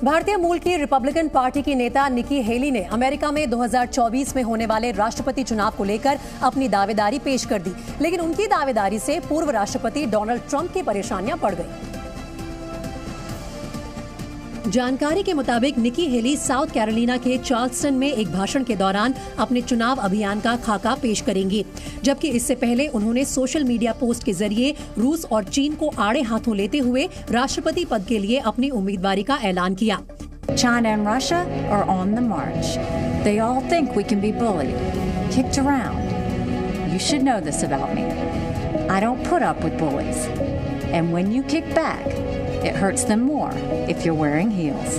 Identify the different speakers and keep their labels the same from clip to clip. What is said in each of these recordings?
Speaker 1: भारतीय मूल की रिपब्लिकन पार्टी की नेता निकी हेली ने अमेरिका में 2024 में होने वाले राष्ट्रपति चुनाव को लेकर अपनी दावेदारी पेश कर दी, लेकिन उनकी दावेदारी से पूर्व राष्ट्रपति डोनाल्ड ट्रंप की परेशानियां बढ़ गई। जानकारी के मुताबिक निकी हेली साउथ कैरोलिना के चार्ल्सटन में एक भाषण के दौरान अपने चुनाव अभियान का खाका पेश करेंगी, जबकि इससे पहले उन्होंने सोशल मीडिया पोस्ट के जरिए रूस और चीन को आड़े हाथों लेते हुए राष्ट्रपति पद के लिए अपनी उम्मीदवारी का ऐलान किया।
Speaker 2: China and Russia are on the march. They all think we can be bullied, kicked around. You should know this about me. I don't put up with bullies. And when you kick back, it hurts them more if you're wearing heels.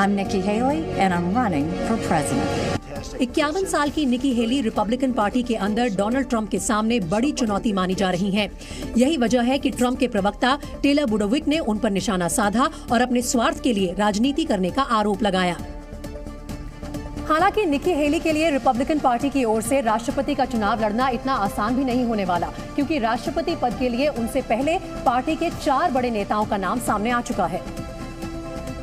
Speaker 2: I'm Nikki Haley and I'm running for president.
Speaker 1: 51 साल की निकी heli Republican party के अंदर Donald Trump के सामने बड़ी चुनौती मानी जा रही हैं। यही वजह है कि ट्रंप के प्रवक्ता टेलर बुडोविक ने उन पर निशाना साधा और अपने स्वार्थ के लिए राजनीति करने का आरोप लगाया। हालांकि निकी हेली के लिए रिपब्लिकन पार्टी की ओर से राष्ट्रपति का चुनाव लड़ना इतना आसान भी नहीं होने वाला, क्योंकि राष्ट्रपति पद के लिए उनसे पहले पार्टी के 4 बड़े नेताओं का नाम सामने आ चुका है,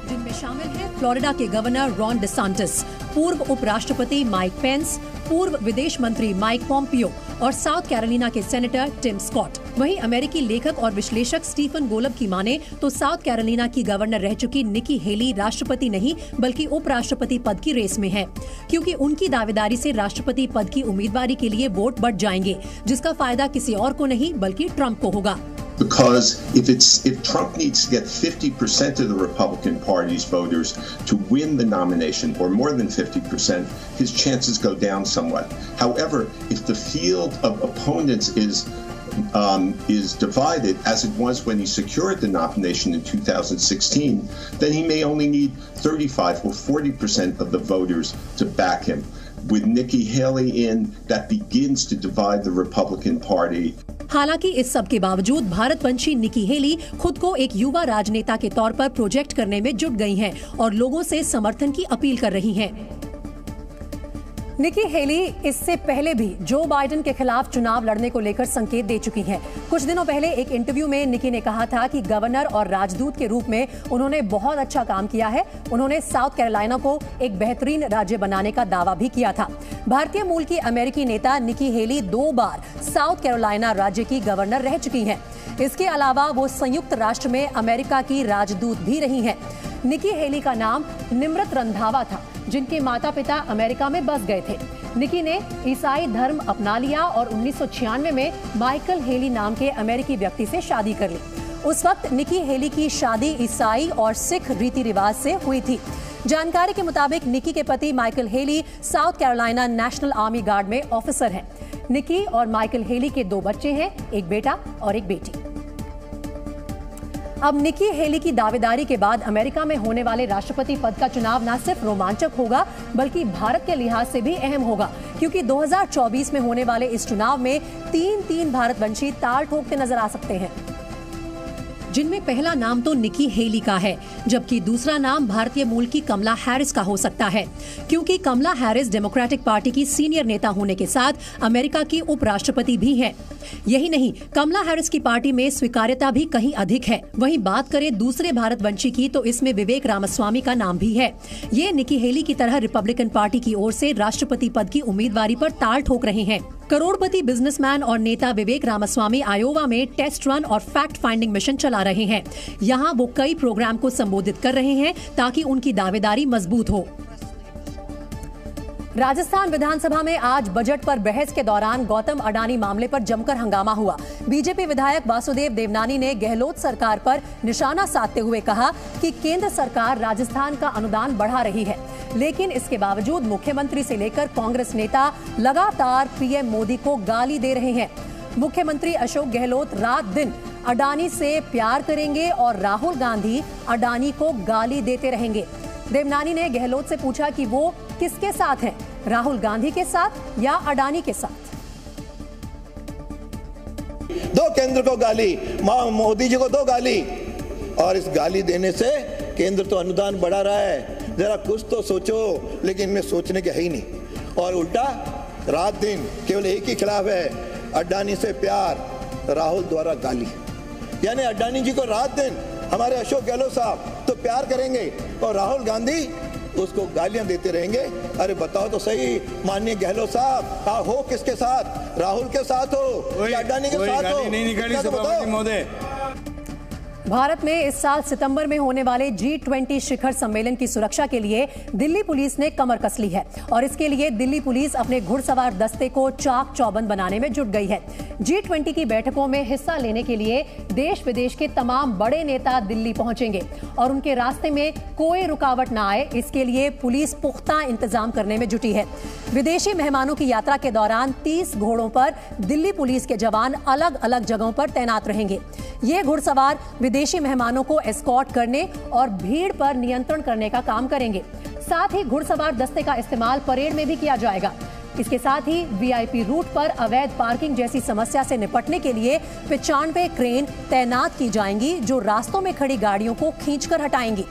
Speaker 1: जिनमें शामिल हैं फ्लोरिडा के गवर्नर रॉन डिसांटिस, पूर्व उपराष्ट्रपति माइक पेंस, पूर्व विदेश मंत्री माइक पॉम्पियो और साउथ कैरोलिना के सेनेटर टिम स्कॉट। वहीं अमेरिकी लेखक और विश्लेषक स्टीफन गोलब की माने तो साउथ कैरोलिना की गवर्नर रह चुकी निकी हेली राष्ट्रपति नहीं बल्कि उपराष्ट्रपति पद की रेस में है, क्योंकि उनकी दावेदारी से राष्ट्रपति पद की उम्मीदवारी के लिए वोट बढ़ जाएंगे, जिसका फायदा किसी और को नहीं बल्कि ट्रंप को होगा।
Speaker 3: Because if Trump needs to get 50% of the Republican Party's voters to win the nomination, or more than 50%, his chances go down somewhat. However, if the field of opponents is divided, as it was when he secured the nomination in 2016, then he may only need 35 or 40% of the voters to back him. With Nikki Haley in, that begins to divide the Republican Party.
Speaker 1: हालांकि इस सब के बावजूद भारतवंशी निकी heli खुद को एक युवा राजनेता के तौर पर प्रोजेक्ट करने में जुट गई हैं और लोगों से समर्थन की अपील कर रही हैं। निकी हेली इससे पहले भी जो बाइडेन के खिलाफ चुनाव लड़ने को लेकर संकेत दे चुकी हैं। कुछ दिनों पहले एक इंटरव्यू में निकी ने कहा था कि गवर्नर और राजदूत के रूप में उन्होंने बहुत अच्छा काम किया है। उन्होंने साउथ कैरोलिना को एक बेहतरीन राज्य बनाने का दावा भी किया था। भारतीय मूल की अमेरिकी नेता निकी हेली 2 बार साउथ कैरोलिना राज्य की गवर्नर रह चुकी हैं। इसके अलावा वो संयुक्त राष्ट्र में अमेरिका की राजदूत भी रही हैं। निकी हेली का नाम निम्रत रंधावा था, जिनके माता पिता अमेरिका में बस गए थे। निकी ने ईसाई धर्म अपना लिया और 1996 में माइकल हेली नाम के अमेरिकी व्यक्ति से शादी कर ली। उस वक्त निकी हेली की शादी ईसाई और सिख रीति रिवाज से हुई थी। जानकारी के मुताबिक निकी के पति Michael Haley South Carolina National Army Guard में ऑफिसर हैं। निकी और माइकल हेली के 2 बच्चे हैं, एक बेटा और एक बेटी। अब निकी हेली की दावेदारी के बाद अमेरिका में होने वाले राष्ट्रपति पद का चुनाव न सिर्फ रोमांचक होगा बल्कि भारत के लिहाज से भी अहम होगा, क्योंकि 2024 में होने वाले इस चुनाव में 3 भारतवंशी ताल ठोकते नजर आ सकते हैं, जिनमें पहला नाम तो निकी हेली का है, जबकि दूसरा नाम भारतीय मूल की कमला हैरिस का हो सकता है, क्योंकि कमला हैरिस डेमोक्रेटिक पार्टी की सीनियर नेता होने के साथ अमेरिका की उपराष्ट्रपति भी हैं। यही नहीं, कमला हैरिस की पार्टी में स्वीकार्यता भी कहीं अधिक है। वहीं बात करें दूसरे भारतवंशी की तो इसमें विवेक रामास्वामी का नाम भी है। ये निकी हेली की तरह रिपब्लिकन पार्टी की ओर से राष्ट्रपति पद की उम्मीदवारी पर ताल ठोक रहे हैं। करोड़पति बिजनेसमैन और नेता विवेक रामास्वामी आयोवा में टेस्ट रन और फैक्ट फाइंडिंग मिशन चला रहे हैं। यहाँ वो कई प्रोग्राम को संबोधित कर रहे हैं ताकि उनकी दावेदारी मजबूत हो। राजस्थान विधानसभा में आज बजट पर बहस के दौरान गौतम अडानी मामले पर जमकर हंगामा हुआ। बीजेपी विधायक वासुदेव देवनानी ने गहलोत सरकार पर निशाना साधते हुए कहा कि केंद्र सरकार राजस्थान का अनुदान बढ़ा रही है, लेकिन इसके बावजूद मुख्यमंत्री से लेकर कांग्रेस नेता लगातार पीएम मोदी को गाली दे रहे हैं। मुख्यमंत्री अशोक गहलोत रात दिन अडानी से प्यार करेंगे और राहुल गांधी अडानी को गाली देते रहेंगे। देवनानी ने गहलोत से पूछा कि वो किसके साथ हैं, राहुल गांधी के साथ या अडानी के साथ।
Speaker 4: दो केंद्र को गाली, मोदी जी को दो गाली, और इस गाली देने से केंद्र तो अनुदान बढ़ा रहा है, जरा कुछ तो सोचो। लेकिन इनमें सोचने के है ही नहीं, और उल्टा रात दिन केवल एक ही खिलाफ है, अडानी से प्यार, राहुल द्वारा गाली। यानी अडानी जी को रात दिन हमारे अशोक गहलोत साहब तो प्यार करेंगे, और राहुल गांधी उसको गालियां देते रहेंगे। अरे बताओ तो सही माननीय गहलोत साहब, आप हो किसके साथ? राहुल के साथ हो या अडानी के साथ हो?
Speaker 5: नहीं निकाली सभापति महोदय।
Speaker 1: भारत में इस साल सितंबर में होने वाले G20 शिखर सम्मेलन की सुरक्षा के लिए दिल्ली पुलिस ने कमर कस ली है और इसके लिए दिल्ली पुलिस अपने घुड़सवार दस्ते को चाक चौबंद बनाने में जुट गई है। G20 की बैठकों में हिस्सा लेने के लिए देश विदेश के तमाम बड़े नेता दिल्ली पहुंचेंगे और उनके रास्ते में कोई रुकावट न आए, इसके लिए पुलिस पुख्ता इंतजाम करने में जुटी है। विदेशी मेहमानों की यात्रा के दौरान 30 घोड़ों पर दिल्ली पुलिस के जवान अलग अलग जगहों पर तैनात रहेंगे। ये घुड़सवार विदेशी मेहमानों को एस्कॉर्ट करने और भीड़ पर नियंत्रण करने का काम करेंगे। साथ ही घुड़सवार दस्ते का इस्तेमाल परेड में भी किया जाएगा। इसके साथ ही वीआईपी रूट पर अवैध पार्किंग जैसी समस्या से निपटने के लिए 95 क्रेन तैनात की जाएंगी जो रास्तों में खड़ी गाड़ियों को खींचकर हटाएंगी।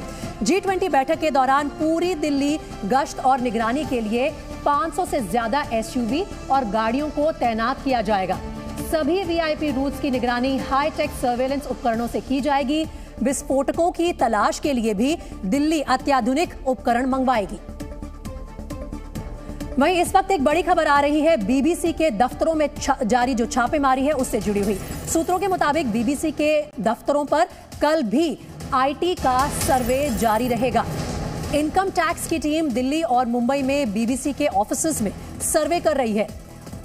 Speaker 1: G20 बैठक के दौरान पूरी दिल्ली गश्त और निगरानी के लिए 500 से ज्यादा SUV और गाड़ियों को तैनात किया जाएगा। सभी वीआईपी रूट्स की निगरानी हाईटेक सर्वेलेंस उपकरणों से की जाएगी। विस्फोटकों की तलाश के लिए भी दिल्ली अत्याधुनिक उपकरण मंगवाएगी। वहीं इस वक्त एक बड़ी खबर आ रही है बीबीसी के दफ्तरों में जारी जो छापेमारी है उससे जुड़ी हुई। सूत्रों के मुताबिक बीबीसी के दफ्तरों पर कल भी आईटी का सर्वे जारी रहेगा। इनकम टैक्स की टीम दिल्ली और मुंबई में बीबीसी के ऑफिसेज में सर्वे कर रही है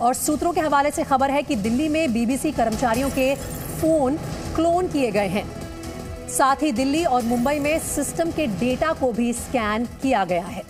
Speaker 1: और सूत्रों के हवाले से खबर है कि दिल्ली में बीबीसी कर्मचारियों के फोन क्लोन किए गए हैं। साथ ही दिल्ली और मुंबई में सिस्टम के डेटा को भी स्कैन किया गया है।